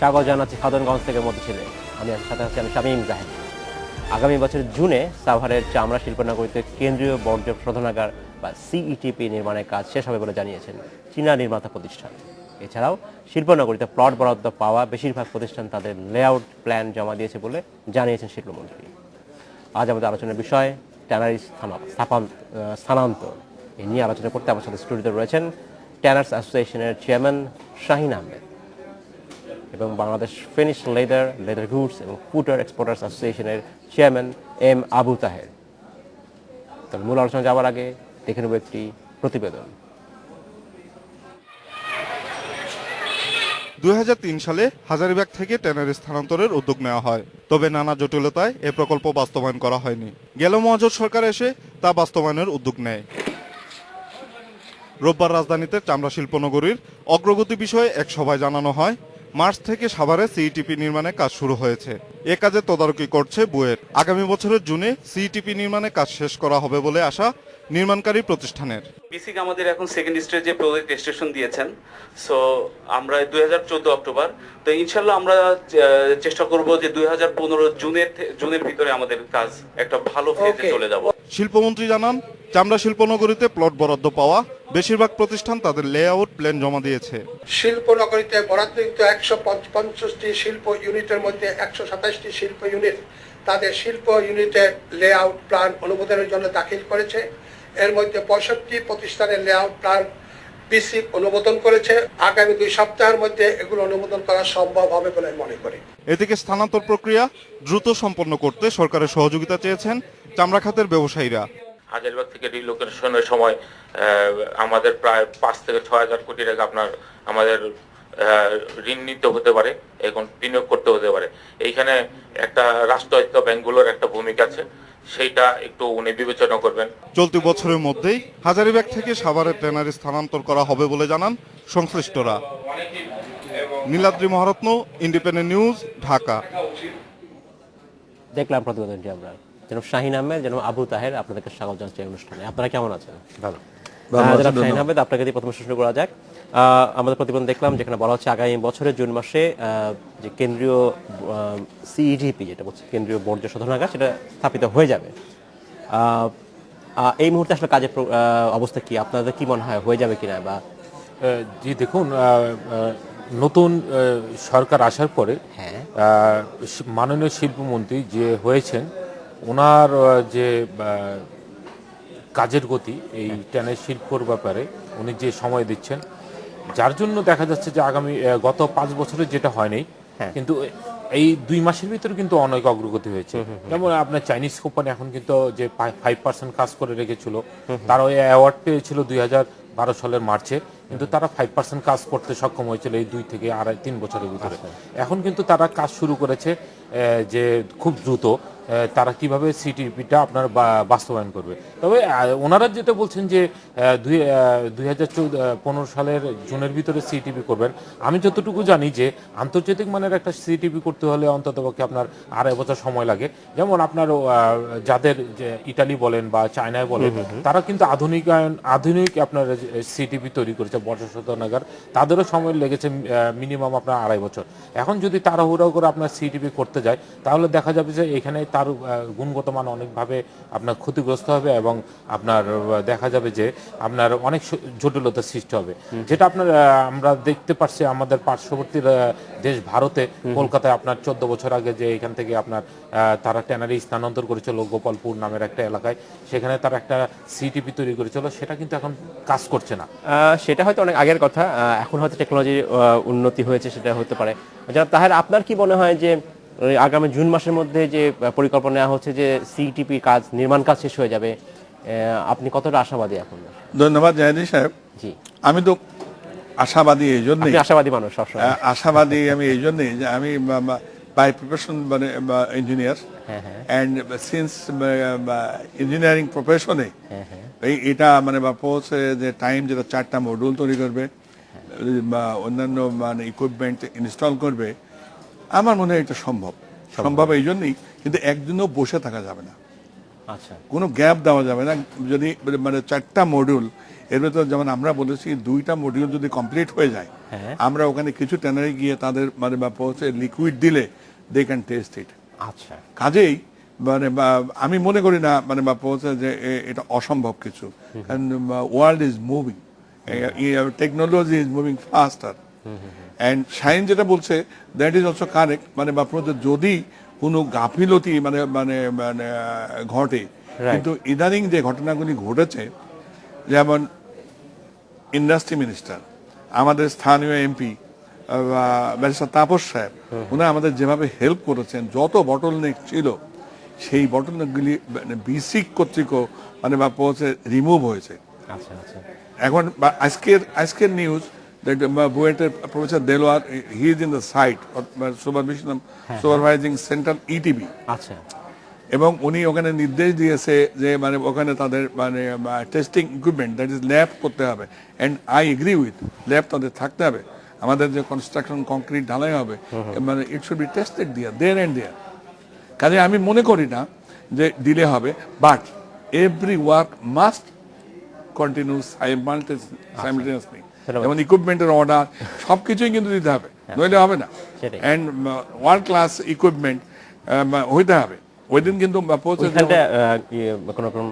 স্বাগত জানাচ্ছি খাদনগঞ্জ থেকে মতিঝিলে। আমি সাথে আছি আমি শামীম জাহেদ। আগামী বছরের জুনে সাভারের চামড়া শিল্পনগরীতে কেন্দ্রীয় বর্জ্য শোধনাগার বা সিইটিপি নির্মাণের কাজ শেষ হবে বলে জানিয়েছেন চীনা নির্মাতা প্রতিষ্ঠান। এছাড়াও শিল্পনগরীতে প্লট বরাদ্দ পাওয়া বেশিরভাগ প্রতিষ্ঠান তাদের লেআউট প্ল্যান জমা দিয়েছে বলে জানিয়েছেন শিল্পমন্ত্রী। আজ আমাদের আলোচনার বিষয় ট্যানারি স্থানান্তর। এ নিয়ে আলোচনা করতে আমার সাথে স্টুডিওতে রয়েছেন ট্যানার্স অ্যাসোসিয়েশনের চেয়ারম্যান শাহিন আহমেদ এবং বাংলাদেশ ফিনিশ লেদার গুডস এবং ফুটার এক্সপোর্টার্স অ্যাসোসিয়েশনের চেয়ারম্যান এম আবু তাহের। তবে মূল আলোচনা যাওয়ার আগে দেখে নেব একটি প্রতিবেদন। 2003 সালে হাজারীবাগ থেকে ট্যানারি স্থানান্তরের উদ্যোগ নেওয়া হয়, তবে নানা জটিলতায় এ প্রকল্প বাস্তবায়ন করা হয়নি। গেল মহাজোট সরকার এসে তা বাস্তবায়নের উদ্যোগ নেয়। রোববার রাজধানীতে চামড়া শিল্পনগরীর অগ্রগতি বিষয়ে এক সভায় জানানো হয়, মার্চ থেকে সাভারে সিইটিপি নির্মাণে কাজ শুরু হয়েছে। এ কাজে তদারকি করছে বুয়েট। আগামী বছরের জুনে সিইটিপি নির্মাণে কাজ শেষ করা হবে বলে আশা নির্মাণকারী প্রতিষ্ঠানের। বিসিক আমাদের এখন সেকেন্ড স্টেজে প্রজেক্ট রেজিস্ট্রেশন দিয়েছেন। সো আমরা 2014 অক্টোবর, তো ইনশাল্লাহ আমরা চেষ্টা করব যে 2015 জুনের ভিতরে আমাদের কাজ একটা ভালো ফেজে চলে যাব। শিল্পমন্ত্রী জানান, চামড়া শিল্পনগরীতে প্লট বরাদ্দ পাওয়া বেশিরভাগ প্রতিষ্ঠান তাদের লেআউট প্ল্যান জমা দিয়েছে। শিল্পনগরীতে বরাদ্দকৃত 150টি শিল্প ইউনিটের মধ্যে 127টি শিল্প ইউনিট তাদের শিল্প ইউনিটের লেআউট প্ল্যান অনুমোদনের জন্য দাখিল করেছে। এর মধ্যে 65 প্রতিষ্ঠানের লেআউট প্ল্যান বিসিক অনুমোদন করেছে। আগামী 2 সপ্তাহের মধ্যে এগুলো অনুমোদন করা সম্ভব হবে বলে মনে করি। এদিকে স্থানান্তর প্রক্রিয়া দ্রুত সম্পন্ন করতে সরকারের সহযোগিতা চেয়েছেন চামড়া খাতের ব্যবসায়ীরা। হাজারীবাগ থেকে রিলোকেশনের সময় আমাদের প্রায় 5 থেকে 6 হাজার কোটি টাকা আমাদের ঋণ নিতে হতে পারে, এখন বিনিয়োগ করতে হতে পারে। এইখানে একটা রাষ্ট্রায়ত্ত ব্যাংকগুলোর একটা ভূমিকা আছে, সেইটা একটু উনি বিবেচনা করবেন। চলতি বছরের মধ্যেই হাজারীবাগ থেকে সাভারের ট্যানারি স্থানান্তর করা হবে বলে জানান সংশ্লিষ্টরা। Niladri Maharatna, independent news, Dhaka. দেখলাম প্রতিবেদনটি আমরা। যেন শাহিন আহমেদ, যেন আবু তাহের, আপনাদেরকে স্বাগত জানাচ্ছি এই অনুষ্ঠানে। আপনারা কেমন আছেন? ভালো। শাহিন আহমেদ, আপনাকে দিয়ে প্রথমে শুরু করা যাক। আমাদের প্রতিবেদন দেখলাম যেখানে বলা হচ্ছে আগামী বছরের জুন মাসে যে কেন্দ্রীয় সিইটিপি, যেটা বলছে কেন্দ্রীয় বর্জ্য শোধনাগার, সেটা স্থাপিত হয়ে যাবে। এই মুহূর্তে আসলে কাজের অবস্থা কি? আপনাদের কি মনে হয় হয়ে যাবে কিনা? বা জি দেখুন, নতুন সরকার আসার পরে মাননীয় শিল্পমন্ত্রী যে হয়েছেন, ওনার যে কাজের গতি এই ট্যানারি শিল্পর ব্যাপারে উনি যে সময় দিচ্ছেন, যার জন্য দেখা যাচ্ছে যে আগামী গত 5 বছরে যেটা হয়নি, কিন্তু এই 2 মাসের ভিতরে কিন্তু অনেক অগ্রগতি হয়েছে। যেমন আপনার চাইনিজ কোম্পানি এখন কিন্তু যে 5% কাজ করে রেখেছিল, তারা ওই অ্যাওয়ার্ড পেয়েছিল 2012 সালের মার্চে, কিন্তু তারা 5% কাজ করতে সক্ষম হয়েছিল এই 2 থেকে 3 বছরের ভিতরে। এখন কিন্তু তারা কাজ শুরু করেছে যে খুব দ্রুত তারা কিভাবে সিটিপিটা আপনার বাস্তবায়ন করবে। তবে ওনারা যেটা বলছেন যে 2015 সালের জুনের ভিতরে সিটিপি করবেন। আমি যতটুকু জানি যে আন্তর্জাতিক মানের একটা সিটিপি করতে হলে অন্ততপক্ষে আপনার 2.5 বছর সময় লাগে। যেমন আপনার যাদের যে ইটালি বলেন বা চায়নায় বলেন, তারা কিন্তু আধুনিক আপনার সিটিপি তৈরি করেছে বর্জ্য শোধনাগার, তাদেরও সময় লেগেছে মিনিমাম আপনার 2.5 বছর। এখন যদি তাড়াহুড়ো করে আপনার সিটিপি করতে যায়, তাহলে দেখা যাবে যে এখানে তার গুণগত মান অনেকভাবে আপনার ক্ষতিগ্রস্ত হবে এবং আপনার দেখা যাবে যে আপনার অনেক জটিলতার সৃষ্টি হবে। যেটা আপনার আমরা দেখতে পাচ্ছি আমাদের পার্শ্ববর্তী দেশ ভারতে, কলকাতায় আপনার 14 বছর আগে যে এখান থেকে আপনার তারা ট্যানারি স্থানান্তর করেছিল গোপালপুর নামের একটা এলাকায়, সেখানে তারা একটা সিটিপি তৈরি করেছিল, সেটা কিন্তু এখন কাজ করছে না। সেটা হয়তো অনেক আগের কথা, এখন হয়তো টেকনোলজির উন্নতি হয়েছে, সেটা হতে পারে। যারা তাহের, আপনার কি মনে হয় যে আগামী জুন মাসের মধ্যে যে পরিকল্পনা নেওয়া হচ্ছে যে সিইটিপি কাজ, নির্মাণ কাজ শেষ হয়ে যাবে, আপনি কতটা আশাবাদী এখন? ধন্যবাদ জাহিদ সাহেব। জি, আমি তো আশাবাদী এই জন্যই, আশাবাদী মানুষ সবসময় আশাবাদী আমি এই জন্যই যে আমি বাই প্রফেশন মানে ইঞ্জিনিয়ার, অ্যান্ড সিন্স ইঞ্জিনিয়ারিং প্রফেশনে এটা মানে বা পৌঁছে যে টাইম যেটা 4টা মডিউল তৈরি করবে বা অন্যান্য মানে ইকুইপমেন্ট ইনস্টল করবে, আমার মনে হয় এটা সম্ভব এই জন্যই। কিন্তু একদিনও বসে থাকা যাবে না, আচ্ছা, কোনো গ্যাপ দেওয়া যাবে না। যদি মানে 4টা মডিউল এর ভেতর যেমন আমরা বলেছি 2টা মডিউল যদি কমপ্লিট হয়ে যায়, হ্যাঁ। আমরা ওখানে কিছু ট্যানারি গিয়ে তাদের মানে বা পৌঁছে লিকুইড দিলে দে ক্যান টেস্ট ইট। আচ্ছা, কাজেই মানে আমি মনে করি না মানে বা পৌঁছে যে এটা অসম্ভব কিছু, কারণ world is moving, technology is moving ফাস্টার, and science যেটা বলছে দ্যাট ইজ অলসো কারেক্ট। মানে বা পৌঁছে যদি কোনো গাফিলতি মানে মানে মানে ঘটে, কিন্তু ইদানিং যে ঘটনাগুলি ঘটেছে, যেমন ইন্ডাস্ট্রি মিনিস্টার, আমাদের স্থানীয় এমপি ব্যারিস্টার তাপস সাহেব, উনি আমাদের যেভাবে হেল্প করেছেন, যত বটলনেক ছিল সেই বটলনেকগুলি বিসিক কর্তৃকও মানে বা পৌঁছে রিমুভ হয়েছে। আচ্ছা, আচ্ছা, এখন আজকের নিউজ বুয়েটের professor Delwar, he is in the site supervising central ETB, আচ্ছা, এবং উনি ওখানে নির্দেশ দিয়েছে যে মানে ওখানে তাদের মানে testing equipment that is lab করতে হবে, and I agree with, lab তাদের থাকতে হবে। আমাদের যে কনস্ট্রাকশন কংক্রিট ঢালাই হবে মানে it should be tested there and there. কাজে আমি মনে করি না যে ডিলে হবে, but every work must continue simultaneously. যেমন ইকুইপমেন্টের অর্ডার সবকিছুই কিন্তু দিতে হবে, নইলে হবে না। সেটাই। অ্যান্ড ওয়ার্ল্ড ক্লাস ইকুইপমেন্ট হইতে হবে। ওই দিন কিন্তু পৌঁছে ওইখানটা কোনো রকম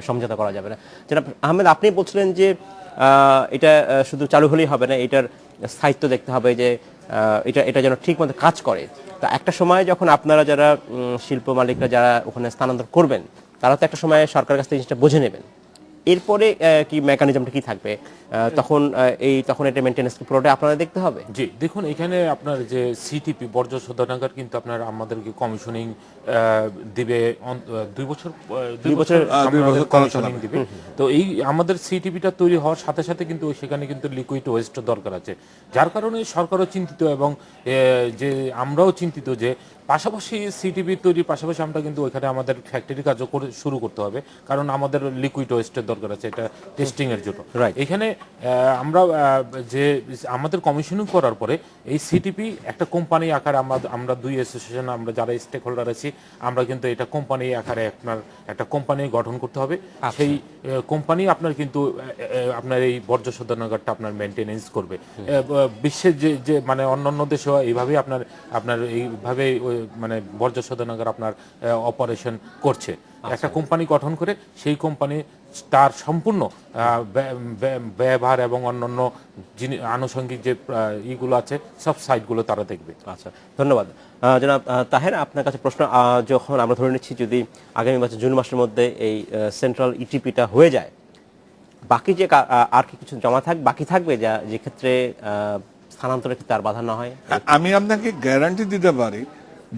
সমঝোতা করা যাবে না। জনাব আহমেদ, আপনি বলছিলেন যে এটা শুধু চালু হলেই হবে না, এটার স্থায়িত্ব দেখতে হবে, যে এটা যেন ঠিক মতো কাজ করে। তা একটা সময় যখন আপনারা যারা শিল্প মালিকরা যারা ওখানে স্থানান্তর করবেন, তারা তো একটা সময় সরকারের কাছ থেকে জিনিসটা বুঝে নেবেন, এরপরে কি মেকানিজমটা কি থাকবে, তখন এটা মেনটেন্যান্স পুরোটা আপনারা দেখতে হবে? জি, দেখুন এখানে আপনার যে সিটিপি বর্জ্য শোধনাগার কিন্তু আপনার আমাদেরকে কমিশনিং দিবে 2 বছর কমিশনিং দিবে। তো এই আমাদের সিটিপিটা তৈরি হওয়ার সাথে সাথে কিন্তু সেখানে কিন্তু লিকুইড ওয়েস্ট দরকার আছে, যার কারণে সরকারও চিন্তিত এবং যে আমরাও চিন্তিত যে পাশাপাশি সিটিপি তৈরির পাশাপাশি আমরা কিন্তু ওইখানে আমাদের ফ্যাক্টরি কাজও শুরু করতে হবে, কারণ আমাদের লিকুইড ওয়েস্টের দরকার আছে এটা টেস্টিং এর জন্য। এখানে আমরা যে আমাদের কমিশনিং করার পরে এই সিটিপি একটা কোম্পানি আকারে আমরা 2 অ্যাসোসিয়েশন, আমরা যারা স্টেক হোল্ডার আছি, আমরা কিন্তু এটা কোম্পানি আকারে আপনার একটা কোম্পানি গঠন করতে হবে। সেই কোম্পানি আপনার কিন্তু আপনার এই বর্জ্য শোধনাগারটা আপনার মেনটেনেন্স করবে। বিশ্বের যে মানে অন্যান্য দেশেও এইভাবে আপনার এইভাবে মানে বর্জ্য শোধনাগার আপনার অপারেশন করছে। একটা কোম্পানি গঠন করে সেই কোম্পানি তার সম্পূর্ণ ব্যবহার এবং অন্যান্য আনুষঙ্গিক যে ইগুলো আছে সব সাইটগুলো তারা দেখবে। আচ্ছা, ধন্যবাদ জনাব তাহের। আপনার কাছে প্রশ্ন, যখন আমরা ধরে নিচ্ছি যদি আগামী বছর জুন মাসের মধ্যে এই সেন্ট্রাল ইটিপিটা হয়ে যায়, বাকি যে আর কি কিছু বাকি থাকবে যে ক্ষেত্রে স্থানান্তরের ক্ষেত্রে আর বাধা না হয়? আমি আপনাকে গ্যারান্টি দিতে পারি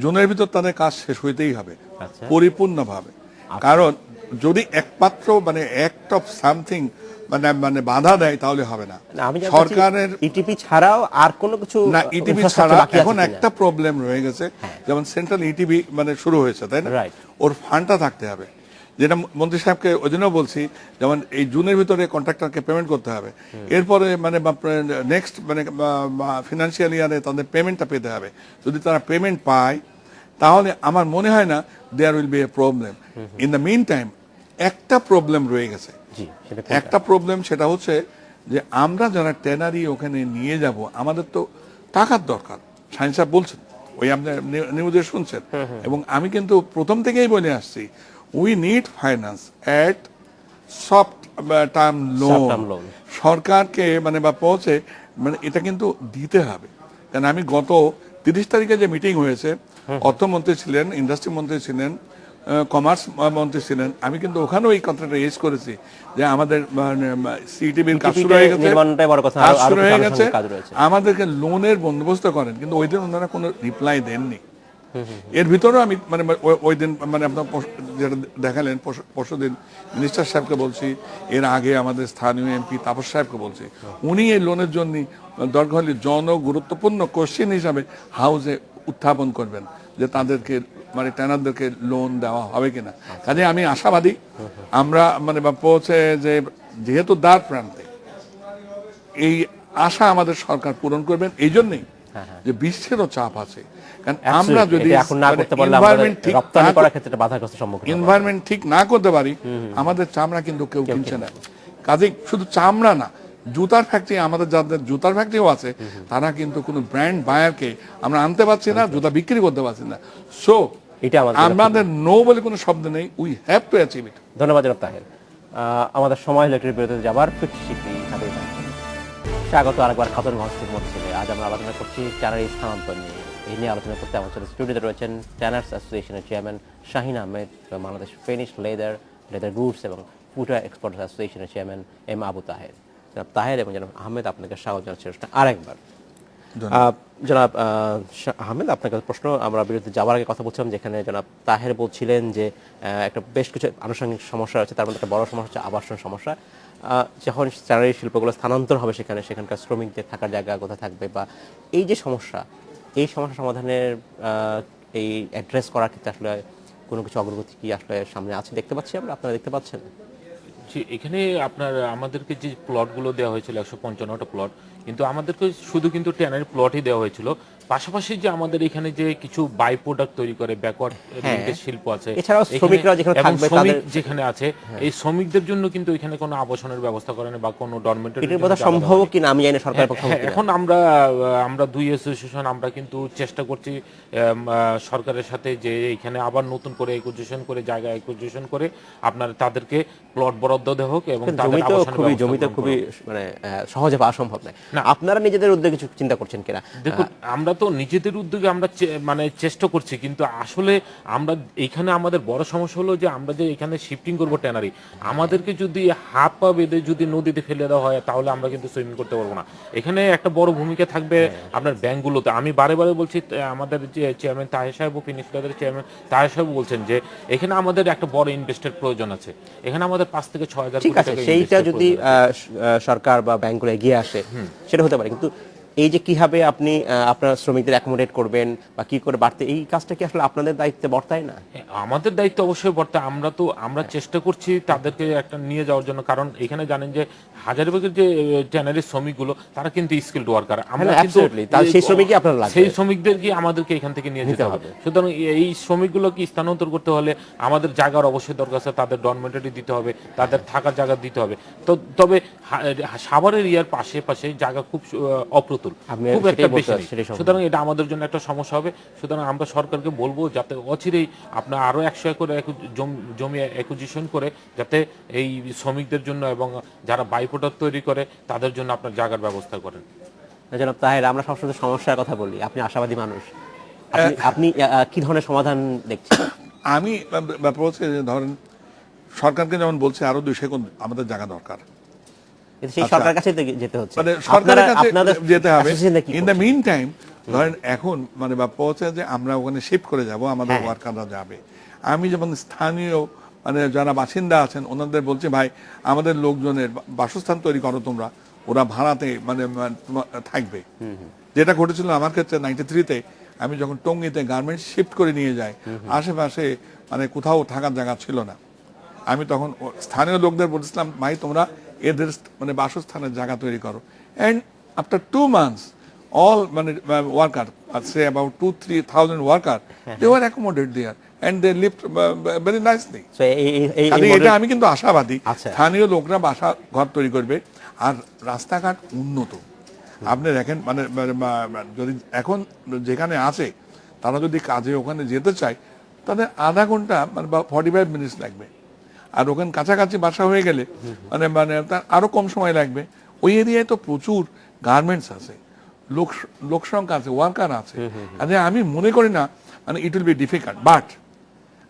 জুনের ভিতর তাদের কাজ শেষ হইতেই হবে পরিপূর্ণভাবে। কারণ যদি একমাত্র মানে অ্যাক্ট অফ সামথিং মানে মানে বাধা দেয় তাহলে হবে না। সরকারের ইটিপি ছাড়াও আর কোনো কিছু না, ইটিপি ছাড়া এখন একটা প্রবলেম রয়ে গেছে, যেমন সেন্ট্রাল ইটিপি মানে শুরু হয়েছে, তাই না? ওর ফান্ডটা থাকতে হবে, যেটা মন্ত্রী সাহেবকে ওই জন্য বলছি, যেমন এই জুনের ভিতরে কন্ট্রাক্টরকে পেমেন্ট করতে হবে, এরপরে মানে নেক্সট মানে ফিনান্সিয়াল ইয়ারে তাদের পেমেন্টটা পেতে হবে। যদি তারা পেমেন্ট পায় তাহলে আমার মনে হয় না there will be a problem. In the meantime একটা প্রবলেম রয়ে গেছে, একটা প্রবলেম, সেটা হচ্ছে যে আমরা যারা ট্যানারি ওখানে নিয়ে যাব, আমাদের তো টাকার দরকার। সায়েন্স সাহেব বলছেন, ওই আপনার নিউজে শুনছেন, এবং আমি কিন্তু প্রথম থেকেই বলে আসছি, we need finance at soft term loan. সরকারকে মানে বা পৌঁছে মানে এটা কিন্তু দিতে হবে। কারণ আমি গত 30 তারিখে যে মিটিং হয়েছে, অর্থমন্ত্রী ছিলেন, ইন্ডাস্ট্রি মন্ত্রী ছিলেন, কমার্স মন্ত্রী ছিলেন, আমি কিন্তু ওখানেও এই কথাটা রেজ করেছি যে আমাদের সিটিবির কাজ শুরু হয়ে গেছে, আমাদেরকে লোনের বন্দোবস্ত করেন, কিন্তু ওই দিন ওনারা কোনো রিপ্লাই দেননি। এর ভিতরেও আমি মানে ওই দিন মানে আপনার যেটা দেখালেন পরশুদিন মিনিস্টার সাহেবকে বলছি, এর আগে আমাদের স্থানীয় এমপি তাপস সাহেবকে বলছি, উনি এই লোনের জন্য দরকার হলে গুরুত্বপূর্ণ কোশ্চেন হিসাবে হাউসে উত্থাপন করবেন যে তাদেরকে মানে ট্যানারদেরকে লোন দেওয়া হবে কিনা। কাজে আমি আশাবাদী আমরা মানে পৌঁছে যে যেহেতু দ্বার প্রান্তে এই আশা আমাদের সরকার পূরণ করবেন, এই জন্যই যে বিশ্বেরও চাপ আছে। কারণ আমরা যদি এনভায়রনমেন্ট ঠিক না করতে পারি, আমাদের চামড়া কিন্তু কেউ কিনছে না। কাজে শুধু চামড়া না, জুতার ফ্যাক্টরি, আমাদের যাদের জুতার ফ্যাক্টরিও আছে, তারা কিন্তু কোনো ব্র্যান্ড বায়ারকে আমরা আনতে পারছি না, জুতা বিক্রি করতে পারছি না। সো এটা আমাদের নো বলে কোনো শব্দ নেই, we have to achieve it. ধন্যবাদ জনাব তাহের। আমাদের সময় হলো একটু বিরতিতে যাবার, শীঘ্রই হাতে স্বাগত আরেকবার খাতুনগঞ্জ থেকে মত ছেলে। আজ আমরা আলোচনা করছি ট্যানারি স্থানান্তর নিয়ে। এই নিয়ে আলোচনা করতে আমাদের সাথে স্টুডিওতে রয়েছেন ট্যানার্স অ্যাসোসিয়েশনের chairman Shahin Ahmed, Bangladesh finished leather goods এবং ফুটওয়্যার এক্সপোর্টার্স অ্যাসোসিয়েশনের চেয়ারম্যান এম আবু তাহের। জনাব তাহের এবং জনাব আহমেদ, আপনাকে স্বাগত জানাচ্ছি আরেকবার। জনাব আহমেদ, আপনার কাছে প্রশ্ন। আমরা বিরতিতে যাওয়ার আগে কথা বলছিলাম, যেখানে জনাব তাহের বলছিলেন যে একটা বেশ কিছু আনুষঙ্গিক সমস্যা আছে, তার মধ্যে একটা বড় সমস্যা হচ্ছে আবাসন সমস্যা। যখন ট্যানারি শিল্পগুলো স্থানান্তর হবে সেখানকার শ্রমিকদের থাকার জায়গা কোথায় থাকবে, বা এই যে সমস্যা, এই সমস্যা সমাধানের এই অ্যাড্রেস করার ক্ষেত্রে আসলে কোনো কিছু অগ্রগতি কি আসলে সামনে আছে দেখতে পাচ্ছি আমরা, আপনারা দেখতে পাচ্ছেন? এখানে আপনার আমাদেরকে যে প্লটগুলো দেওয়া হয়েছিল 155টা প্লট, কিন্তু আমাদেরকে শুধু কিন্তু ট্যানারি প্লটই দেওয়া হয়েছিল। পাশাপাশি যে আমাদের এখানে যে কিছু বাই প্রোডাক্ট তৈরি করে ব্যাকওয়ার্ড শিল্প আছে, এছাড়াও শ্রমিকরা যেখানে থাকবে, তাদের যেখানে আছে, এই শ্রমিকদের জন্য কিন্তু এখানে কোনো আবাসনের ব্যবস্থা করেন বা কোনো ডরমেটরি। এটার কথা সম্ভব কিনা আমি জানি না, সরকারের পক্ষ থেকে। এখন আমরা দুই অ্যাসোসিয়েশন আমরা কিন্তু চেষ্টা করছি সরকারের সাথে যে এখানে আবার নতুন করে অ্যাকুইজিশন করে, জায়গা অ্যাকুইজিশন করে আপনার তাদেরকে প্লট বরাদ্দ দেওয়া হোক এবং জমিতে খুবই মানে সহজে পাওয়া সম্ভব নয়। আপনারা নিজেদের উদ্যোগে কিছু চিন্তা করছেন কিনা? দেখুন, আমরা তো নিজেদের উদ্যোগে আমরা মানে চেষ্টা করছি, কিন্তু আসলে আমরা এখানে আমাদের বড় সমস্যা হলো যে আমরা যে এখানে শিফটিং করবো ট্যানারি, আমাদেরকে যদি হাত পা বেঁধে যদি নদীতে ফেলে দেওয়া হয় তাহলে আমরা কিন্তু সুইমিং করতে পারবো না। এখানে একটা বড় ভূমিকা থাকবে আপনার ব্যাংকগুলোতে। আমি বারে বারে বলছি, আমাদের যে চেয়ারম্যান তাহের সাহেব, ফিনিশ লেদারের চেয়ারম্যান তাহের সাহেব বলছেন যে এখানে আমাদের একটা বড় ইনভেস্টের প্রয়োজন আছে। এখানে আমাদের 5 থেকে 6 হাজার ঠিক আছে, সেইটা যদি সরকার বা ব্যাংকগুলো এগিয়ে আসে সেটা হতে পারে, কিন্তু এই যে কিভাবে আপনি আপনার শ্রমিকদের অ্যাকোমোডেট করবেন বা কি করে বাড়তে, এই কাজটা কি আসলে আপনাদের দায়িত্বে বর্তায় না? আমাদের দায়িত্ব অবশ্যই বর্তায়। আমরা চেষ্টা করছি তাদেরকে একটা নিয়ে যাওয়ার জন্য, কারণ এখানে জানেন যে হাজারীবাগের যে ট্যানারির শ্রমিকগুলো তারা কিন্তু স্কিলড ওয়ার্কার। আমরা কিন্তু সেই শ্রমিকই আপনারা লাগবে, সেই শ্রমিকদেরকে আমাদেরকে এখান থেকে নিয়ে যেতে হবে। সুতরাং এই শ্রমিকগুলোকে স্থানান্তর করতে হলে আমাদের জায়গার অবশ্যই দরকার আছে, তাদের ডরমেটরি দিতে হবে, তাদের থাকার জায়গা দিতে হবে। তবে সাভারের ইয়ার পাশে জায়গা খুব অপ্রতুল, খুব একটা বেশি নেই। সুতরাং এটা আমাদের জন্য একটা সমস্যা হবে। সুতরাং আমরা সরকারকে বলবো যাতে অচিরেই আপনার আরো 100 একর জমি অ্যাকুইজিশন করে যাতে এই শ্রমিকদের জন্য এবং যারা বাই প্রোডাক্ট তৈরি করে তাদের জন্য আপনার জায়গার ব্যবস্থা করেন। জনাব তাহের, আমরা সবসময় সমস্যার কথা বলি, আপনি আশাবাদী মানুষ, আপনি কি ধরনের সমাধান দেখছেন? আমি বলছি যে ধরেন সরকারকে যেমন বলছে আরো 200 একর আমাদের জায়গা দরকার, সেই সরকারের কাছে যেতে হচ্ছে, মানে সরকারের কাছে যেতে হবে। ইন দ্য মিন টাইম ধরেন এখন মানে পৌঁছে যে আমরা ওখানে শিফট করে যাব, আমাদের ওয়ার্কাররা যাবে। আমি যেমন স্থানীয় মানে যারা বাসিন্দা আছেন ওনাদের বলছি, ভাই আমাদের লোকজনের বাসস্থান তৈরি করো তোমরা, ওরা ভাড়াতে মানে থাকবে। যেটা ঘটেছিল আমার ক্ষেত্রে 93-তে, আমি যখন টঙ্গীতে গার্মেন্টস শিফট করে নিয়ে যাই, আশেপাশে মানে কোথাও থাকার জায়গা ছিল না। আমি তখন স্থানীয় লোকদের বলছিলাম, ভাই তোমরা এদের মানে বাসস্থানের জায়গা তৈরি করো। অ্যান্ড আফটার 2 months all মানে worker, say about 2-3,000 worker, they were accommodated there and they lived very nicely. এটা আমি কিন্তু আশাবাদী, স্থানীয় লোকরা বাসা ঘর তৈরি করবে। আর রাস্তাঘাট উন্নত, আপনি দেখেন মানে যদি এখন যেখানে আছে তারা যদি কাজে ওখানে যেতে চায় তাদের আধা ঘন্টা মানে 45 মিনিটস লাগবে। আর ওখানে কাছাকাছি বাসা হয়ে গেলে মানে তার আরো কম সময় লাগবে। ওই এরিয়ায় তো প্রচুর গার্মেন্টস আছে, লোক সংখ্যা আছে, ওয়ার্কার আছে। আমি মনে করি না মানে it will be difficult, but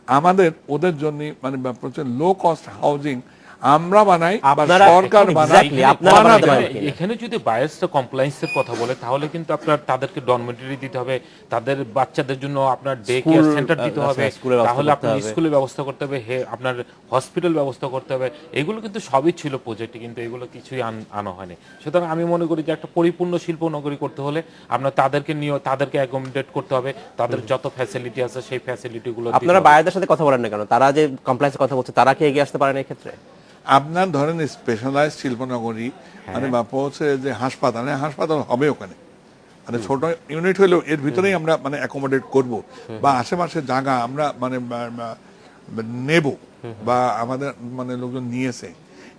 আমাদের ওদের জন্য মানে প্রচুর লো কস্ট হাউজিং আমরা বানাই বা সরকার বানায়। এখানে যদি বায়ার্সটা কমপ্লায়েন্সের কথা বলে তাহলে কিন্তু আপনার তাদেরকে ডরমেটরি দিতে হবে, তাদের বাচ্চাদের জন্য আপনার ডে কেয়ার সেন্টার দিতে হবে, তাহলে আপনার স্কুলের ব্যবস্থা করতে হবে, আপনার হসপিটাল ব্যবস্থা করতে হবে। এগুলো কিন্তু সবই ছিল প্রজেক্টে, কিন্তু এগুলো কিছুই আনা হয়নি। সুতরাং আমি মনে করি যে একটা পরিপূর্ণ শিল্প নগরী করতে হলে আপনার তাদেরকে অ্যাকোমোডেট করতে হবে, তাদের যত ফ্যাসিলিটি আছে সেই ফ্যাসিলিটিগুলো। আপনারা বায়ারদের সাথে কথা বলেন না কেন? তারা যে কমপ্লায়েন্সের কথা বলছে তারা কি এগিয়ে আসতে পারেন এই ক্ষেত্রে? আপনার ধরেন স্পেশালাইজড শিল্পনগরী মানে হচ্ছে যে হাসপাতাল হবে ওখানে, মানে ছোট ইউনিট হলেও এর ভিতরেই আমরা মানে অ্যাকোমোডেট করব, বা আশেপাশে জায়গা আমরা মানে নেব বা আমাদের মানে লোকজন নিয়েছে।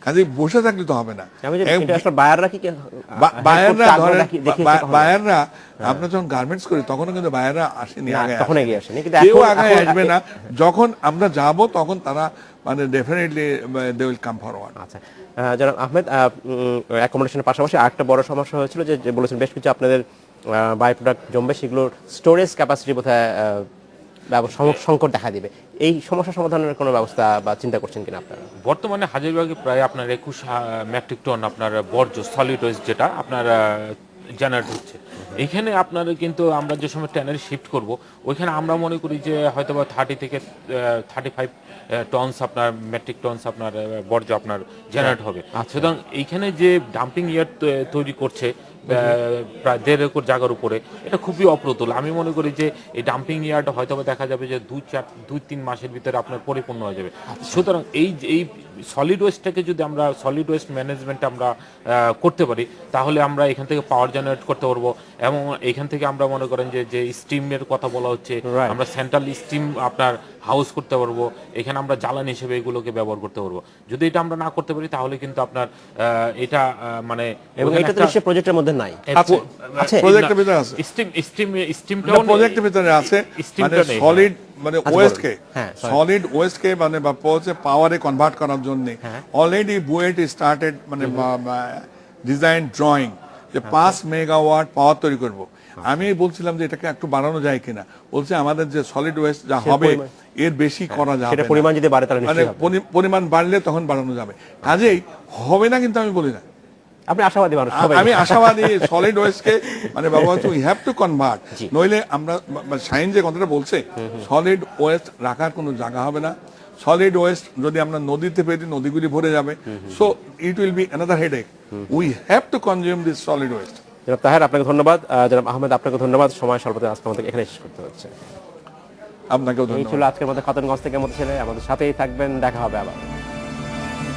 কাজে বসে থাকলে তো হবে না। আমি যে ইন্টারন্যাশনাল বায়াররা কি বায়াররা ধরেন দেখিয়েছে কখনো? বায়াররা আমরা যখন গার্মেন্টস করি তখনও কিন্তু বায়াররা আসেনি, না, আগে তখন এগিয়ে আসেনি, কিন্তু কেউ এখন- আগে এখন- আসবে না। যখন আমরা যাব তখন তারা মানে definitely they will come forward. আচ্ছা, জনাব আহমেদ, অ্যাকোমোডেশনের পাশাপাশি আরেকটা বড় সমস্যা হয়েছিল যে বলেছেন বেশ কিছু আপনাদের বাই প্রোডাক্ট জমবে, সেগুলোর স্টোরেজ ক্যাপাসিটি বোধহয় সংকট দেখা দিবে। এই সমস্যা সমাধানের কোনো ব্যবস্থা বা চিন্তা করছেন কিনা আপনারা? বর্তমানে হাজারীবাগে প্রায় আপনার 21 মেট্রিক টন আপনার বর্জ্য সলিড ওয়েস্ট যেটা আপনার জেনারেট হচ্ছে। এইখানে আপনার কিন্তু আমরা যে সময় ট্যানারি শিফট করব, ওইখানে আমরা মনে করি যে হয়তো বা 30 থেকে 35 টনস আপনার মেট্রিক টনস আপনার বর্জ্য আপনার জেনারেট হবে। সুতরাং এইখানে যে ডাম্পিং ইয়ার্ড তৈরি করছে প্রায় 1.5 একর জায়গার উপরে, এটা খুবই অপ্রতুল। আমি মনে করি যে এই ডাম্পিং ইয়ার্ড হয়তো দেখা যাবে যে 2-3 মাসের ভিতরে আপনার পরিপূর্ণ হয়ে যাবে। সুতরাং এই সলিড ওয়েস্টটাকে যদি আমরা সলিড ওয়েস্ট ম্যানেজমেন্ট আমরা করতে পারি, তাহলে আমরা এখান থেকে পাওয়ার জেনারেট করতে পারবো, এবং এখান থেকে আমরা মনে করেন যে স্টিমের কথা বলা হচ্ছে, আমরা সেন্ট্রাল স্টিম আপনার হাউস করতে পারবো, এখানে আমরা জ্বালানি হিসেবে এগুলোকে ব্যবহার করতে পারবো। যদি এটা আমরা না করতে পারি তাহলে কিন্তু আপনার এটা মানে এবং এটা তো নিশ্চয়ই প্রজেক্টের মধ্যে নাই। আছে, প্রজেক্টের ভিতরে আছে, স্টিমটাও প্রজেক্টের ভিতরে আছে, মানে সলিড মানে ওয়েস্টকে সলিড ওয়েস্টকে মানে বা পৌঁছে পাওয়ারে কনভার্ট করার জন্য অলরেডি বুয়েট স্টার্টেড মানে ডিজাইন ড্রয়িং যে 5 মেগাওয়াট পাওয়ার তৈরি করব। আমি বলছিলাম যে এটাকে একটু বাড়ানো যায় কিনা, বলছে আমাদের যে সলিড ওয়েস্ট যা হবে এর বেশি করা যাবে সেটা না। পরিমাণ যদি বাড়ে তাহলে মানে নিশ্চয়ই হবে। পরিমাণ বাড়লে তখন বাড়ানো যাবে, কাজেই হবে না কিন্তু আমি বলি না। আপনি আশাবাদী মানুষ, সবাই। আমি আশাবাদী সলিড ওয়েস্টকে মানে বাবা উই হ্যাভ টু কনভার্ট, নইলে আমরা সাইন যে কথাটা বলছে সলিড ওয়েস্ট রাখার কোনো জায়গা হবে না। সলিড ওয়েস্ট যদি আমরা নদীতে ফেলি, নদীগুলি ভরে যাবে, so it will be another headache. We have to consume this solid waste. জনাব তাহের, আপনাকে ধন্যবাদ। জনাব আহমেদ, আপনাকে ধন্যবাদ। সময় স্বল্পতায় আজকে আমাদের এখানে শেষ করতে হচ্ছে। আপনাকেও এই ধন্যবাদ। ছিল আজকের মধ্যে খাতুনগঞ্জ থেকে মতো ছেলে। আমাদের সাথেই থাকবেন, দেখা হবে আবার।